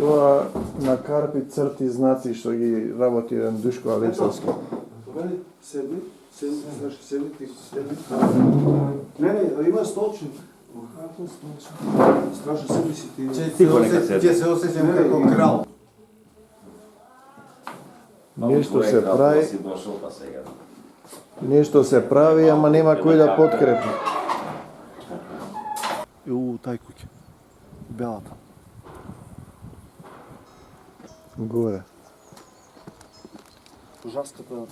Тоа на карпи црти знаци што ги работи еден Душко Алексовски. Седни, Не, има столчник. Страшно седни си ти. Ќе се осеќам како крал. Нешто се прави. Нешто се прави, ама нема кој да подкрепи. И у тај куќа. Белата. Горе. Пожарската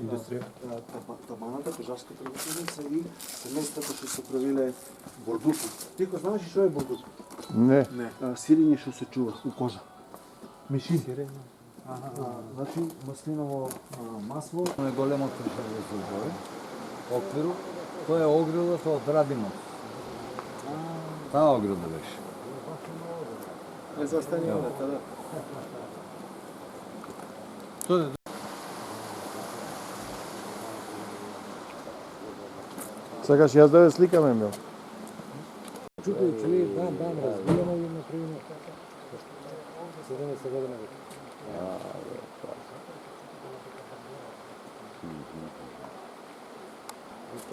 индустрија. Табаната, пожарската индустрија и семејствата што се правиле бордуки. Ти го знаеш што е бордук? Не. Сирење што се чува у кожа. Миши. Значи маслиново масло. На големото железо оквиру, тоа е оградата од Радимов. Таа ограда беше. Е застани овде, да. Сакаш јас да ве сликаме, мил? Чули, разбијано и направено. Се година.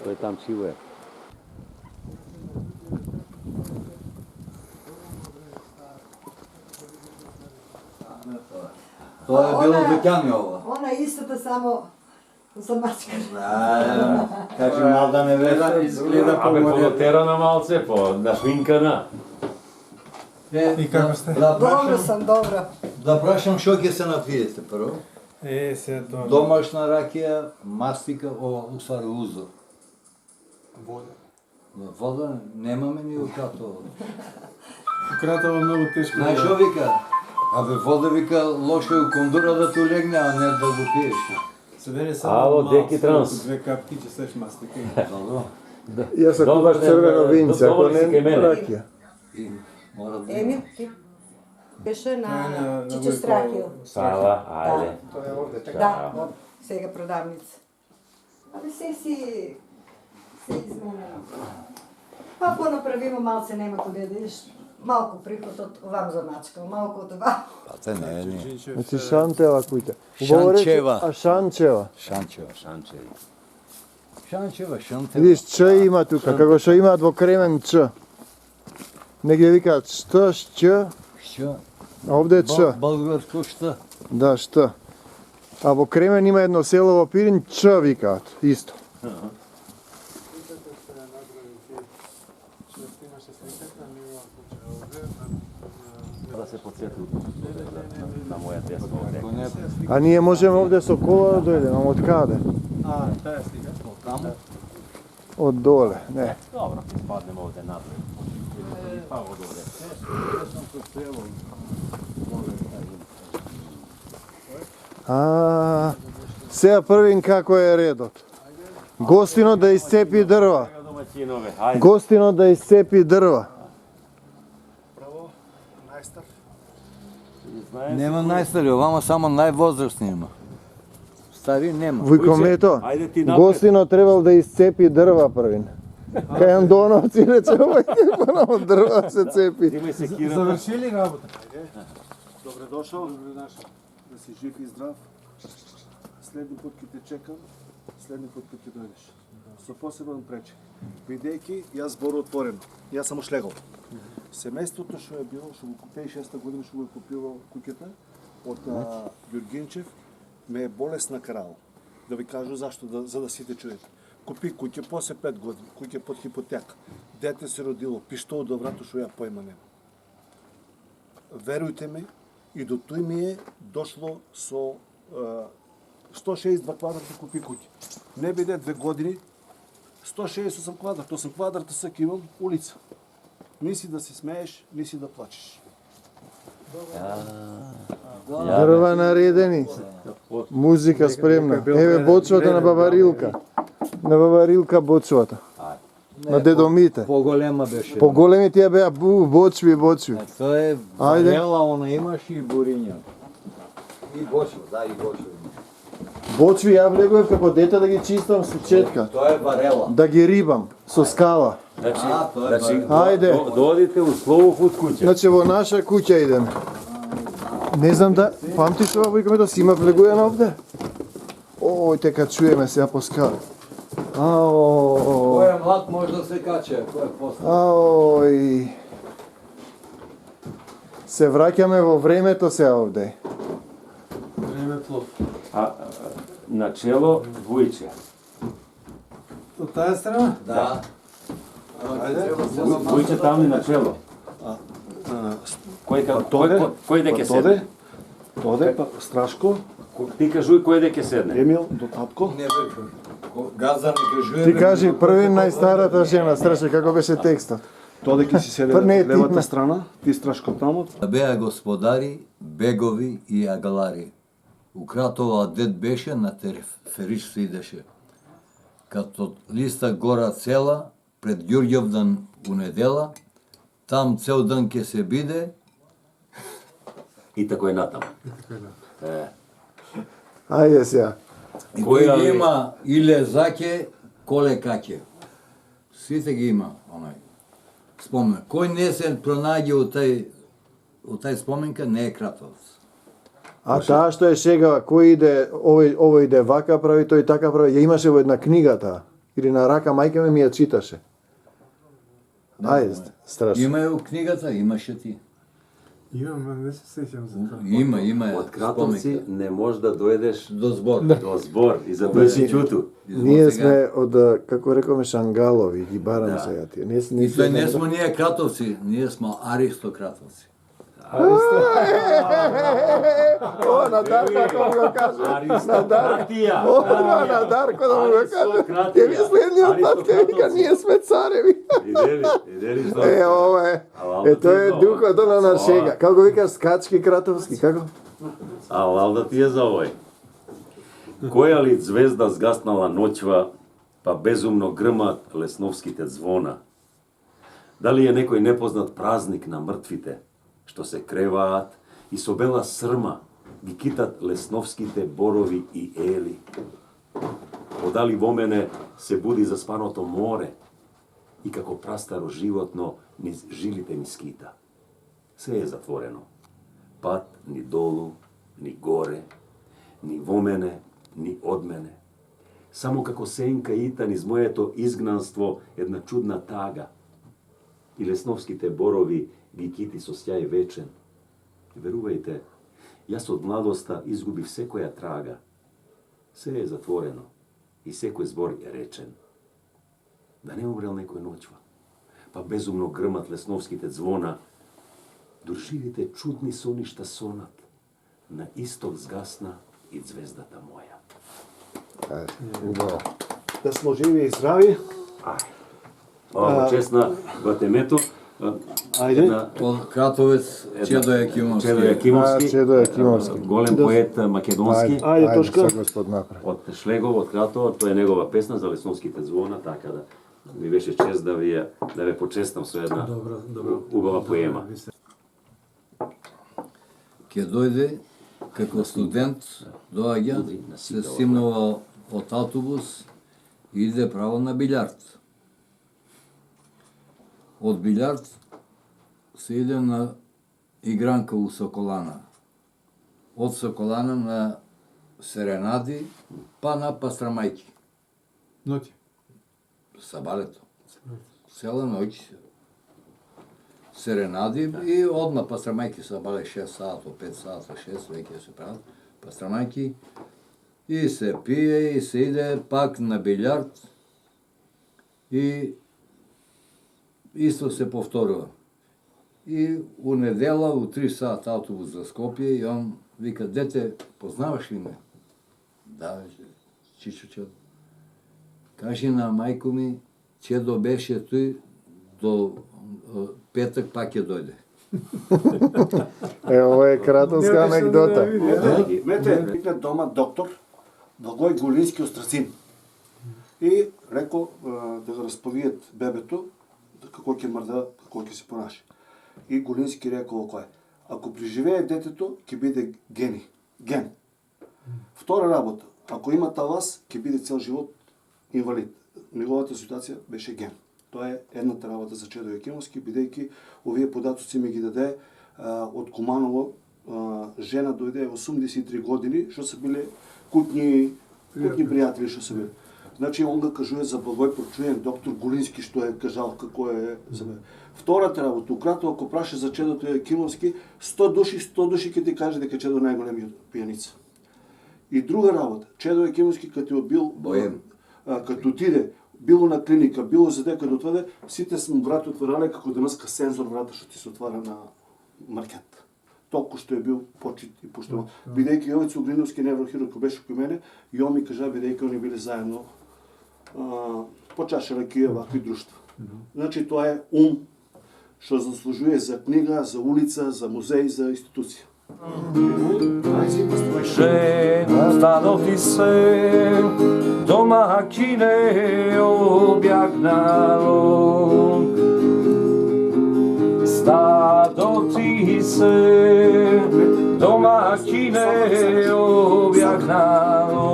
Тој там чиво е. Тоа е било веќање ова. Она истата само за мачка. Кажи мал да не верам, изгледа Полотерана малце, на шминкана. И како сте? Добро сам, добро. Да прашам што ќе се напиете прво? Се тоа. Домашна ракија, мастика, усвари узо. Вода. Вода немаме ни у Кратово. Кратово многу тешко. Знаеш што вика? Абе вода вика лошо е у кондура да ти легне, а не да го пиеш. Се вели Ало, деки транс. Две капки ќе сеш мастика. Јас ако баш црвено винце, ако не ракија. И мора да Емил, ти беше на Чичо Страхио. Сава, ајде. Тоа е овде, Да, сега продавница. Абе се изменено. Па понаправимо малце нема куде да идеш. Малку приход од овам за мачка, малку од ова. Па те не, не. Значи Шантева кујте. Шанчева. А Шанчева. Шанчева. Шанчеви. Шанчева. Видиш, Ч има тука, како што имаат во Кремен Ч. Негде викаат Што, Ч, Што? а овде е Ч. Българско што? Да, Што. А во Кремен има едно село во Пирин, Ч викаат, исто. Да се подсети на моја десно овде. А ние можеме овде со кола да дојдеме, ама од каде? Таа слика. Таму? Од доле, не. Добро, ќе спаднеме овде напред. Па од овде. Сега првин како е редот. Гостино да исцепи дрва. Домаќинове, ајде. Гостино да исцепи дрва. Право, најстар. Нема најстари, овама само највозрастни има. Стари нема. Викомето, Ајде ти напред. гостино требал да исцепи дрва првин. Кај Андоновци рече, овај пано дрва се цепи. Има секира. Завршили работа? Добре дошол, да си жив и здрав. Следни пат ќе те чекам, следни пат ќе дојдеш. Со посебен пречек. Бидејќи јас збору отворено. Јас сам ушлегал. Семејството што е било, што го купи 6-та година, што го е купило куќата од Ѓургинчев, ме е болесна крал. Да ви кажу зашто, за да сите чуете. Купи куќе после 5 години, куќе под хипотека. Дете се родило, пиштол до врато што ја појма нема. Верујте ми, и до тој ми е дошло со 162 квадрата купи куќи. Не биде 2 години, 168 квадрата, 8 квадрата сак имам улица. Ниси да се смееш, ниси да плачеш. Дрва наредени. Музика спремна. Еве бочвата на баба Рилка. На баба Рилка бочвата. На дедомите. Поголема беше. Поголеми тие беа бочви. Тоа е Ајде. варела, она имаш и буриња. И бочва, да, и бочва. Бочви ја влегував како дете да ги чистам со четка. Тоа е варела. Да ги рибам со скала. Значи, Ајде. додите у Словов од куќа. Значи во наша куќа идеме. Не знам да памтиш ова викаме да си има влегувано овде. Ој, тека чуеме сега по скали. Ао. Кој е млад може да се каче, кој е после. Аој. Се враќаме во времето сега овде. Начело двојче. От тая страна? Да. Двојче тамни начело. Кој дека седне? Тоде, па Страшко, Ти кажуј кој дека седне. Емил, до татко. Не бе, Газа не кажуе. Ти кажи први најстарата жена, Страше, како беше текстот? Тоде ки си седе Па не, на левата ти- страна, ти Страшко тамо. Беа господари, бегови и агалари. Укратова дед беше на Терферич се идеше. Като листа гора цела, пред Ѓурѓевдан у недела, там цел ден ке се биде, И тако е натам. Ајде сега. и Кој кој ги е- има иле заке, коле каке. Сите ги има, онај. Спомен. Кој не се пронаѓе у тај споменка, не е кратовец. А таа што е шегава, кој иде, овој иде вака прави, тој така прави, ја имаше во една книга таа. Или на рака мајка ми ја читаше. Ајде, страшно. Има е у книгата, имаше ти. Имам, не се сеќам за тоа. Има е Од Кратовци споменка. не можеш да дојдеш До збор. до збор и за тоа си чуту. Ние сме од, како рековме, Шангалови, ги барам Да. сега тие. Не, И тој не сме ние кратовци, ние сме аристократовци. О, на Дарко да му го каже. Аристократија. На Дарко да му го каже. Аристократија. Ќе ми следниот пат ќе вика, ние сме цареви. Идели што? Ова е. Тоа е духот на нашега. Како викаш, скачки кратовски, како? А лалда ти е за овој. Која ли звезда згаснала ноќва, па безумно грмат лесновските звона? Дали е некој непознат празник на мртвите, што се креваат и со бела срма ги китат лесновските борови и ели? Одали во мене се буди заспаното море и како прастаро животно низ жилите ми скита. Се е затворено. Пат ни долу, ни горе, ни во мене, ни од мене. Само како сенка ита низ моето изгнанство една чудна тага. И лесновските борови ги кити со сјај вечен. Верувајте, јас од младоста изгубив секоја трага. Се е затворено и секој збор е речен. Да не умрел некој ноќва, па безумно грмат лесновските звона, дуршивите чудни соништа сонат, на исток згасна и звездата моја. Убаво. Да сме живи и здрави. Ова честна во темето, Ајде. Од Кратовец, Чедо Јакимовски. Чедо Јакимовски, Чедо Јакимовски. голем поет македонски, Ајде, Тошка. Сега господ напред. од Шлегов, од Кратова, тоа е негова песна за лесновските звона, така да ми беше чест да ве почестам со една убава поема. Ке дојде како студент, доаѓа, се симнува од автобус и иде право на билјард. Од билјард се иде на игранка у Соколана. Од Соколана на Серенади, па на Пастрамајки. Ноќи. Сабалето. Цела ноќ. Серенади и одма Пастрамајки сабале 6 сата, 5 сата, 6 веќе се прават Пастрамајки. И се пие и се иде пак на билјард и исто се повторува. И у недела, у 3 сата автобус за Скопје и он вика, дете, познаваш ли ме? Да, Чичо Чедо. Кажи на мајко ми, Чедо беше тој до петак пак ќе дојде. Ова е кратовска анекдота. Мете, викна дома доктор Благој Голински Острацин. И реко да го расповијат бебето како ќе мрда, како ќе се понаши. И Голински рекол кој? Ако преживее детето, ќе биде ген. Втора работа, ако има талас, ќе биде цел живот инвалид. Неговата ситуација беше ген. Тоа е едната работа за Чедо Јакимовски, бидејќи овие податоци ми ги даде од Куманово. Жена дојде 83 години, што се биле кутни пријатели што се биле. Значи, он го кажува за Благој прочуен доктор Гулински, што е кажал како е за мене. Втората работа, украто, ако праше за Чедото Јакимовски, 100 души ќе ти каже дека Чедо најголемиот пијаница. И друга работа, Чедо Јакимовски като бил Боем. Като отиде, било на клиника, било за дека да отведе, сите му врати отварале како денеска сензор врата што ти се отвара на маркет. Толку што е бил почит и поштован. Бидејќи Јовица Угриновски неврохирург кој беше кој мене, и он ми кажа бидејќи они биле заедно по чаша ракија вакви друштва. Значи тоа е ум што заслужuje за книга, за улица, за музеј, за институција. Stado ti se domaćine objagnalo. Stado ti se domaćine objagnalo.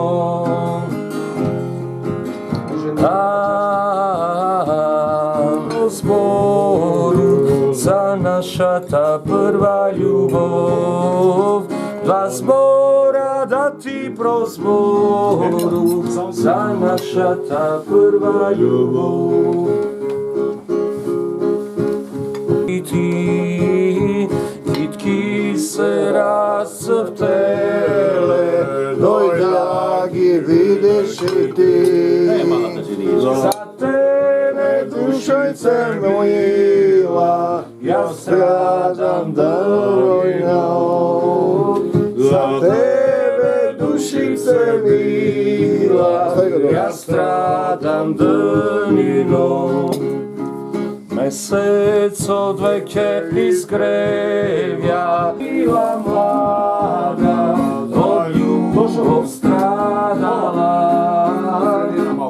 U zboru za naša ta prva ljubov, dva zbora da ti prozboru za naša ta prva ljubov. I ti, kitki se rascrtele, Dojda gi vidiš i ti. za tebe dušoj crnojila, ja stradam dojnao. Za tebe dušice mila, ja stradam danino. Mesec od veke izgrevja, bila mlada, od ljubov stradala.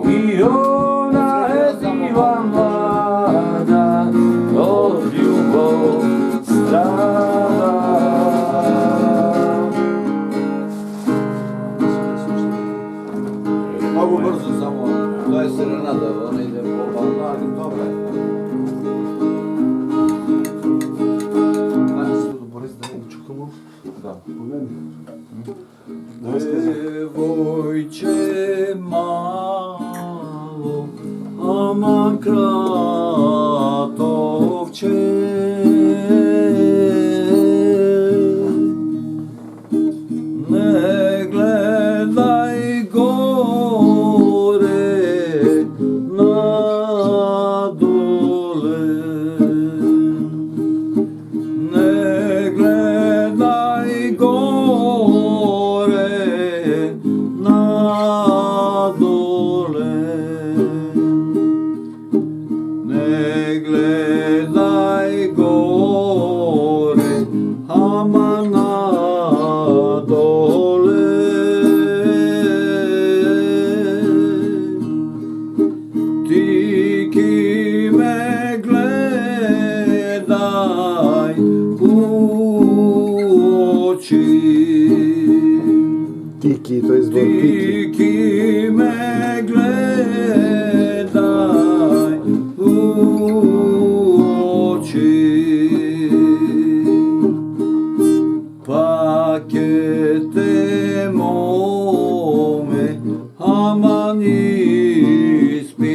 I ona je bila mlada, od ljubov stradala. Mnogo brzo samo, to je serenada, ona ide po balnari, dobro je. Devojče malo, ama kratovče. Ne gledaj gore na dole. Ne gledaj gore na dole. Ne gledaj gore, ama na dole. Ti ki me gledaj u oči. Tiki, to je zvon Tiki. Ti ki me gledaj u oči. Pakete mome, aman ispišu.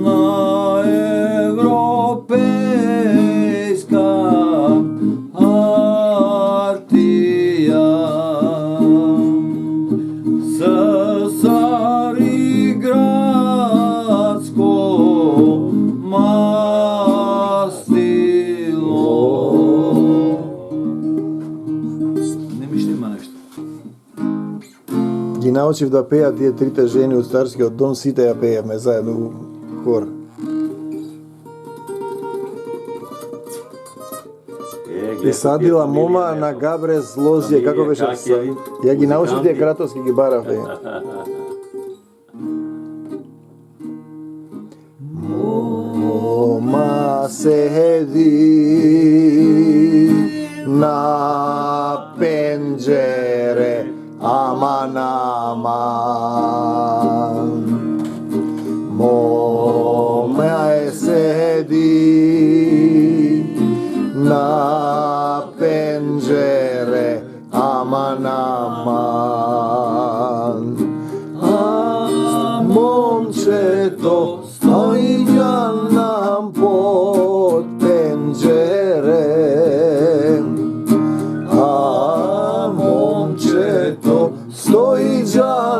Na evropejska artija sa Carigradsko mastilo. Не ми ще има нещо. Ги научив да пеат тие трите жени од Старскиот дом, сите ја пееме заедно у хор. И садила мома на габрез лозија, како беше? Ја ги научив тие кратовски, ги бараве. Мома седи на пенџере, aman, aman. Moja sedi na penđere, aman, aman. A momčeto stoji nam pod penđere, a momčeto stoji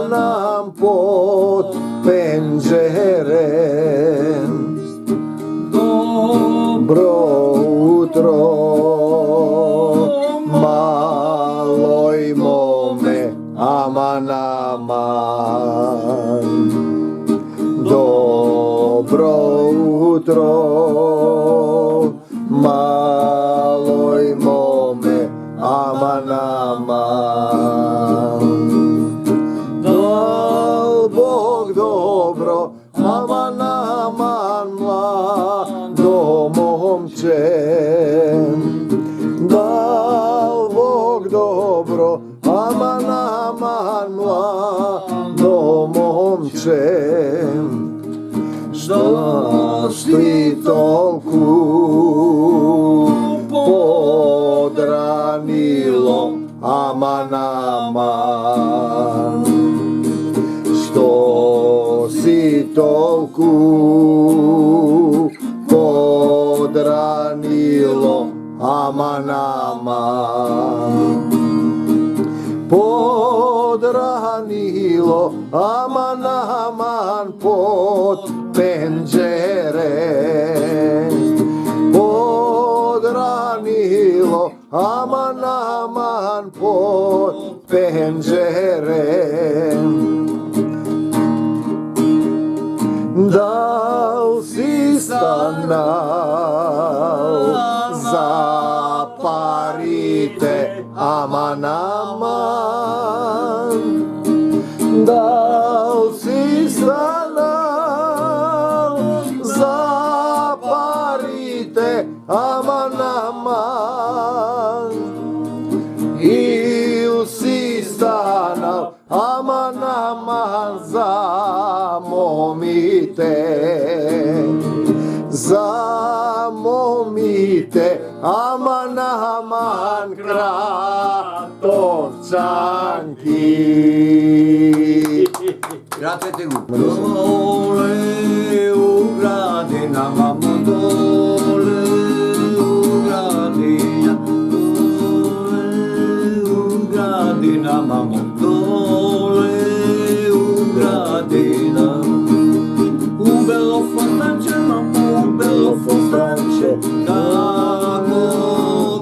nam pod penđere. Dobro utro, maloj mome, aman, aman. Dobro utro, maloj mome, aman, aman. Dal Bog dobro, aman, aman, mlado momče. Dal Bog dobro, aman, aman, mlado momče. Što ti tolku podranilo, aman, aman. Što si tolku podranilo, aman, aman. Podranilo, aman, aman, pod penđere. Podranilo, aman, aman, pod penđere. Dal si stanal za parite, aman, aman. Dal si stanal za parite, aman, aman. Il si stanal, aman, aman, za momite, aman, aman, kratovčanki. Kratvajte go. Dole u gradinama, dole u gradinama, dole u gradinama, dole u gradinama. U Belofontanče, mamo, u Belofontanče, kako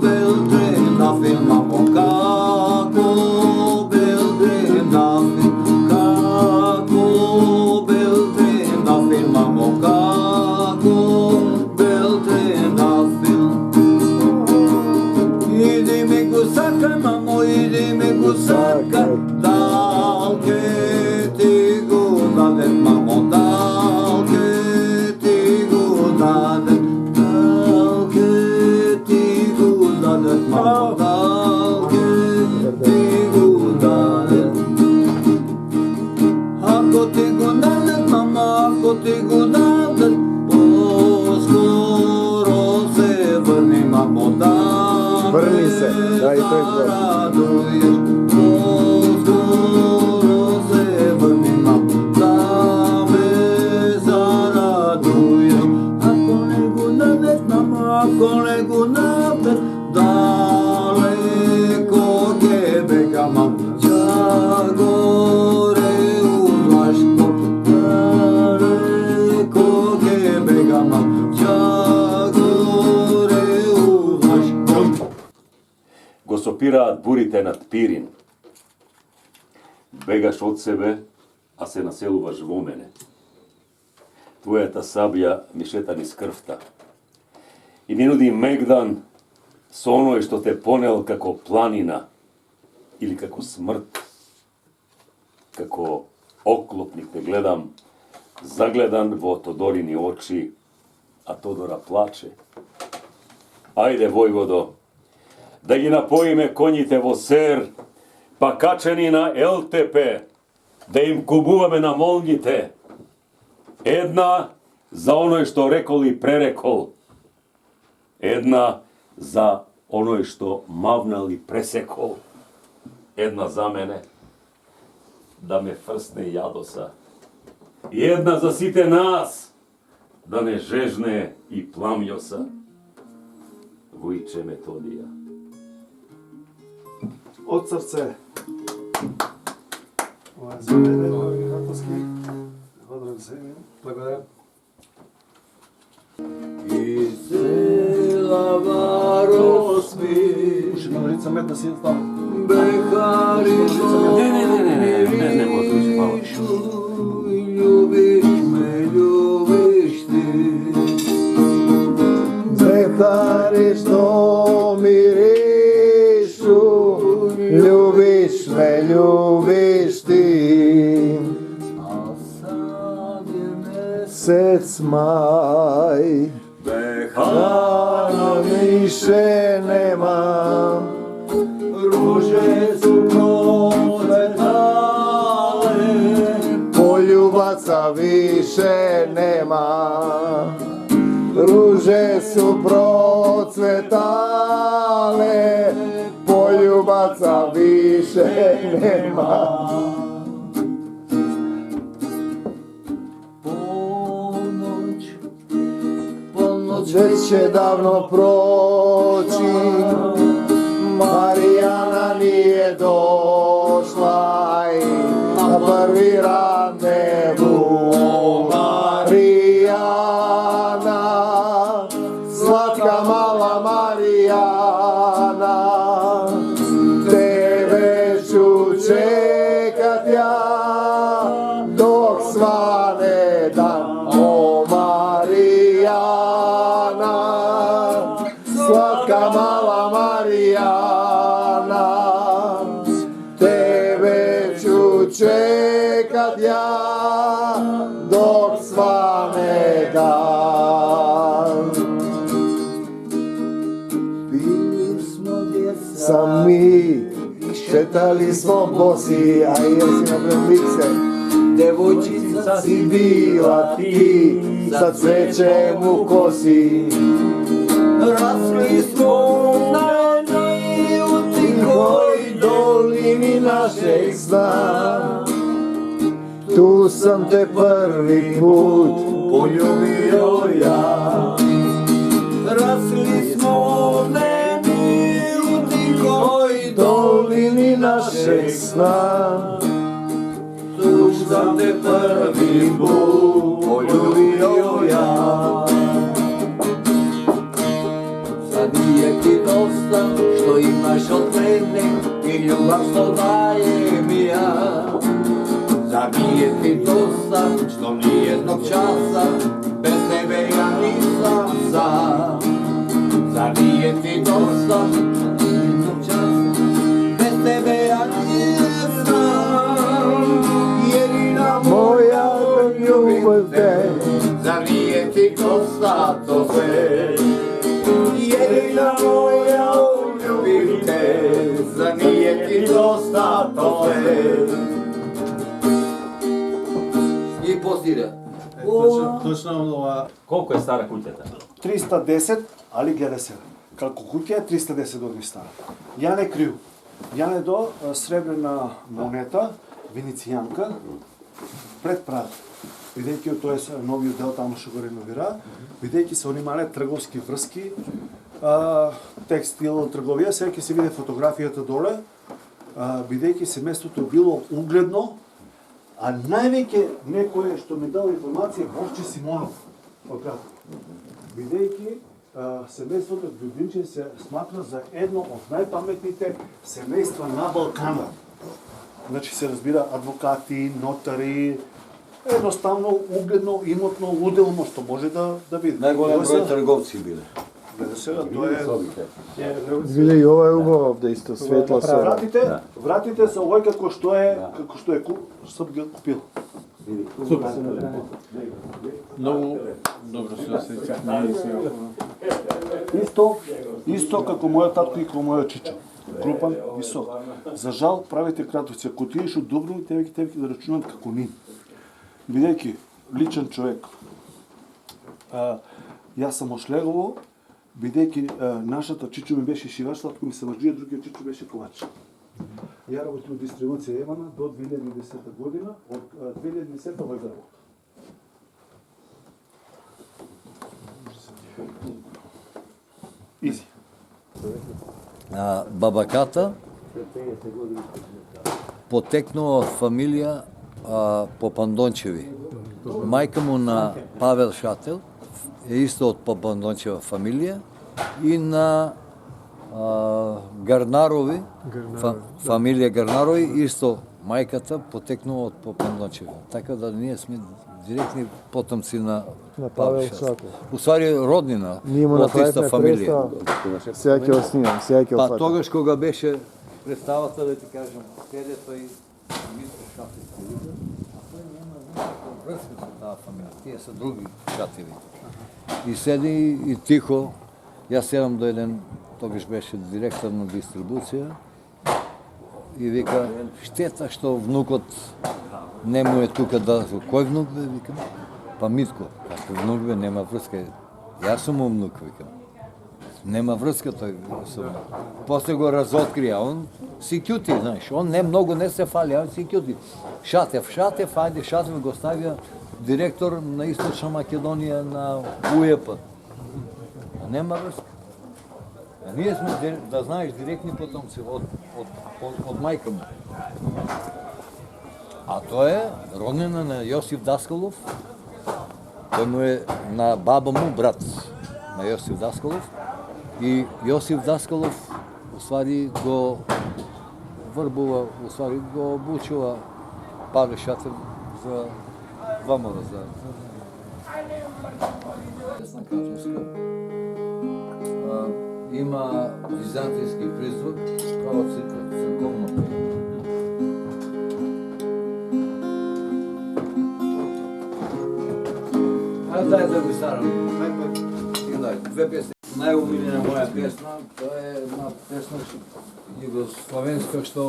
Beltrena film, mamo, kako Beltrena film, kako Beltrena film, mamo, kako Beltrena film. Idi mi gusarkaj, mamo, idi mi gusarkaj, dalke ti gudane, mamo, dalke ti gudane, dalke ti gudane, mamo, dalke ti gudane. Ako ti gudane, mamo, ako ti gudane, poskoro se vrni, mamo, da Vrni se, da i to je to. zaraduješ. Poskoro se vrni, mamo, da me zaraduješ. Ako ne gudane, mamo, ako ne gudane, daleko tebe ga mam, Đagore u Vlaško, daleko tebe ga mam, Đagore u Vlaško. Госопираат бурите над Пирин. Бегаш од себе, а се населуваш во мене. Твојата сабја ми шета низ крвта. И ми нуди мегдан со оној што те понел како планина или како смрт. Како оклопник те гледам, загледан во Тодорини очи, а Тодора плаче. Ајде, војводо, да ги напоиме коњите во сер, па качени на ЛТП, да им кубуваме на молњите. Една за оној што рекол и пререкол. Една за оној што мавнал и пресекол. Една за мене, да ме фрсне јадоса. И една за сите нас, да не жежне и пламјоса. Војче Методија. Од срце. Ова е за мене, Владимир Хаковски. Благодарам се. Благодаря. И села варосми Уши на лица мед да си става. бехари Не може да се мало. Любиш ме, любиш ти. Мехари што миришу, љубиш ме, љубиш ти. А sad je Месец мај, behana više nemam, ruže su procvetale. poljubaca više nema. Ruže su procvetale, poljubaca više nema. Ponoć Već će davno proći, Marijana nije došla i na prvi randevu. Marijana, slatka mala Marijana, tebe ću čekat ja dok svane dan. O Marijana, slatka mala Marijana, tebe ću čekat ja dok svane dan. Bili smo djeca, sam mi, šetali smo bosi, a jesi na prelice. devojčica Si bila ti, sa cvećem u kosi. rasli smo na niju Tihoj dolini našeg sna, tu sam te prvi put poljubio ja. rasli smo na niju tihoj Dolini našeg sna, tu sam te prvi put poljubio ja. Sad nije ti dosta što imaš od mene i ljubav što dajem ja. Zar nije ti dosta što nijednog časa bez tebe ja nisam sam. Zar nije ti dosta što nijednog časa bez tebe ja nisam. Jedina moja ljubav te, zar nije ti dosta to sve? Jedina moja ljubim te, zar nije ti dosta to sve? I постира. Точно ова. Колку е стара куќата? 310, али гледа се. Како куќа е 310 години стара. Јане крiju. Јане до сребрена монета, венецијанка, пред Праг. Бидејќи тоа е новиот дел таму што го реновира, бидејќи се онимале трговски врски, текстил, трговија, сега ќе се види фотографијата доле, бидејќи семејството било угледно, а највеќе некој што ми дал информација Борче Симонов од град. Бидејќи семејството Ѓурѓинче се сматра за едно од најпаметните семејства на Балканот. Значи се разбира адвокати, нотари, едноставно угледно, имотно, уделно што може да види. Најголем број трговци биле. Гледа сега, тоа е... Види и ова е убаво овде исто, светла се. Вратите се овој како што е сам ги купил. Многу добро се осеќам. Исто како мојот татко и како мојот чичо. крупан, висок. За жал правите кратовци. Ако ти еш од добро, тебе ќе да рачунат како нин. Бидејќи личен човек, јас сам ошлегово, бидејќи нашата чичо ми беше шивач, татко ми се маждија, другиот чичо беше ковач. Ја работим во дистрибуција Емана до 2010 година, од 2010 во Град. Изи. Бабаката потекнува од фамилија Попандончеви. Мајка му на Павел Шател е исто од Попандончева фамилија и на Гарнарови, фамилија Гарнарови, исто мајката потекнува од Попандончева. Така да ние сме директни потомци на Павел Шател. Усвари роднина од иста фамилија. Сега ќе го снимам, сега ќе го Па фатам. тогаш кога беше представата, да ти кажам, седе тој Митро Шатевски, а тој нема никаква врска со таа фамилија, тие се други Шатеви. И седи и тихо, јас седам до еден, тогаш беше директор на дистрибуција, и вика, штета што внукот не му е тука да... Кој внук бе, викам? Па Митко. Како внук бе, нема врска. Јас сум му внук, викам. Нема врска тој со мене. После го разоткрија, он си кјути, знаеш, он не се фали, он си кјути. Шатев, ајде Шатев го ставија директор на Источна Македонија на УЕП. Нема врска. А ние сме, да знаеш, директни потомци од мајка му. А тој е роднина на Јосиф Даскалов. Тој му е на баба му брат на Јосиф Даскалов. И Јосиф Даскалов усвари го врбува, усвари го обучува Павле Шатев за ВМРО за Весна Качовска. Има византијски призвук, права црковно пење. Дај да го старам. Две песни. Најомилена моја песна, тоа е една песна југословенска што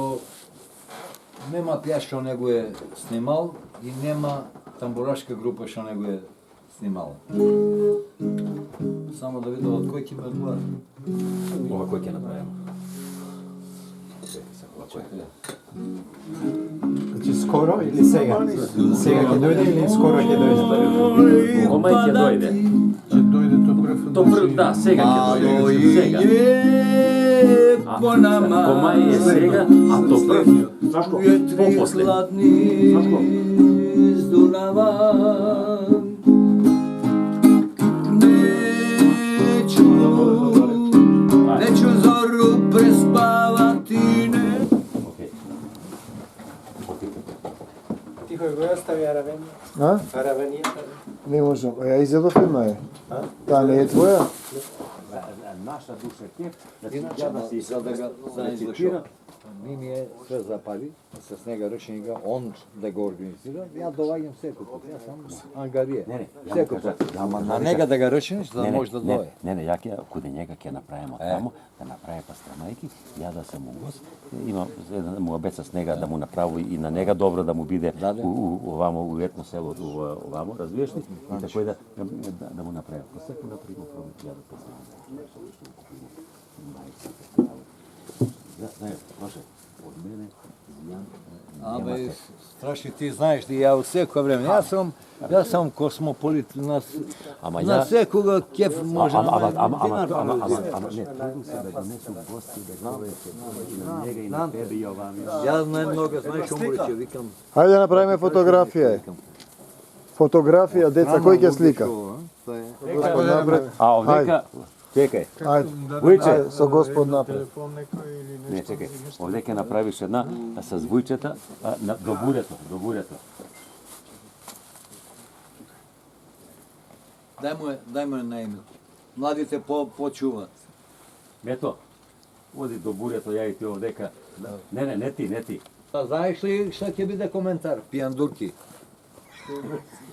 нема пејач што не го е снимал и нема тамбурашка група што не го е снимала. Само да видам од кој ќе ме одговара. Ова кој ќе направиме? Значи скоро или сега? Сега ќе дојде или скоро ќе дојде? Комај ќе дојде? Ќе дојде то прв. То прв, да, сега ќе дојде. Сега. Комај е сега, а то прв попосле. Neću zoru prespavati, ne. Тихо го остави Аравенија. А? Аравенија. Не можам. Ја изедов една е. Таа не е твоја? Наша душа ќе, Иначе, за да го знаеш зашо. Ми е све запади, с нега реченига, он да го организира, ја доаѓам секој пат, јас сам ангарија. Секој пат. На нега да го речениш, за да може да дојде. Не, ја ќе каде njega ќе направиме таму, да направи пастрамајки, ја да сам у гост. Има еден му обеца с нега да му направи и на нега добро да му биде овамо у етно село овамо, разбираш ли? И такој да му направи. Посеку направиме ја да пастрамајки. Знаеш, Лоше, од мене Абе, страшно ти знаеш да ја во секој време. Јас сум космополит, на секога кеф може Ама не, трудам се да донесу гости, да говорите и на нега и на тебе и овами. Јас најмнога знаеш умрече, викам. Хајде да направиме фотографија. Фотографија, деца, кој ќе слика? Господ напред. А овдека, чекај, Ајде, Вујче, со Господ напред. не чекај, овдека направиш една с вујчета до бурето. Дај му на име. Младите почуваат. Ето, оди до бурето, ја и ти овдека. Не ти. Знаеш ли што ќе биде коментар? Пијандурки.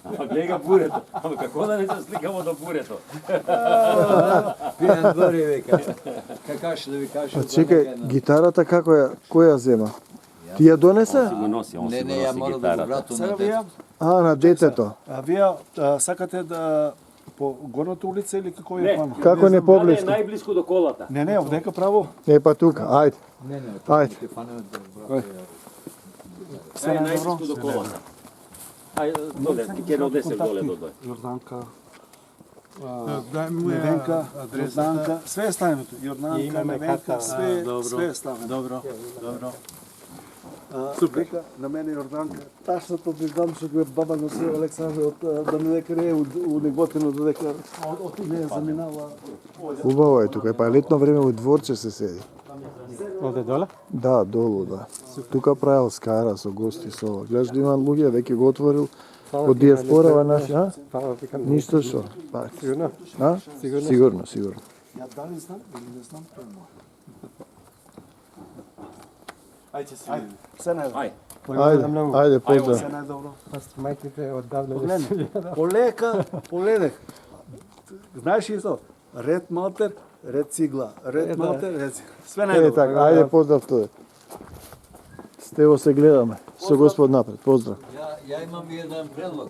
Ама гледай ga бурето. Ама како да не се сликамо до бурето? Пијан гори, вика. Како ще да ви кажа? Па чекај, гитарата како ја, кој ја зема? Ти ја донесе? Си го носи, он Не, си го не, ја носи мора да го гитарата. вратам Сега на вие, дете. А, на детето. вие сакате да по горната улица или како е план? Како не Каде е поблиску? најблиску до колата? Не, овдека право. Не, па тука, ајде. Не, не, Ајде. ќе фанеме да брате. Каде е најблиску до колата? Ај, доле, ќе до 10 доле до тој. Јорданка, Дај му Невенка, адреса. Јорданка, све е ставено тука. Јорданка, имаме Невенка, карта. све е ставено. Добро, добро. Вика на мене Јорданка, ташното би знам што го е баба на се Александр од да не дека е у Неготино додека од тука не заминава. Убаво е тука, па е летно време во дворче се седи. Оде доле? Да, долу, да. Тука правил скара со гости, со ова. Гледаш да има луѓе, веќе го отворил. Од диаспорава наши, а? Фала, викам. Ништо што. Па, Сигурно? а? Сигурно? Сигурно, сигурно. Ја дали знам или не знам, тоа е мој. Ајде си. Се најдобро. Ај, Ајде, ајде, поздрав. Се најдобро. Аз мајките одавна не Погледни, полека, погледнах. Знаеш исто? Ред матер, ред цигла. Ред матер, ред цигла. Све Е, најдобро. така, ајде, поздрав тој. Стево се гледаме. Со Господ напред, поздрав. Ја имам и еден предлог.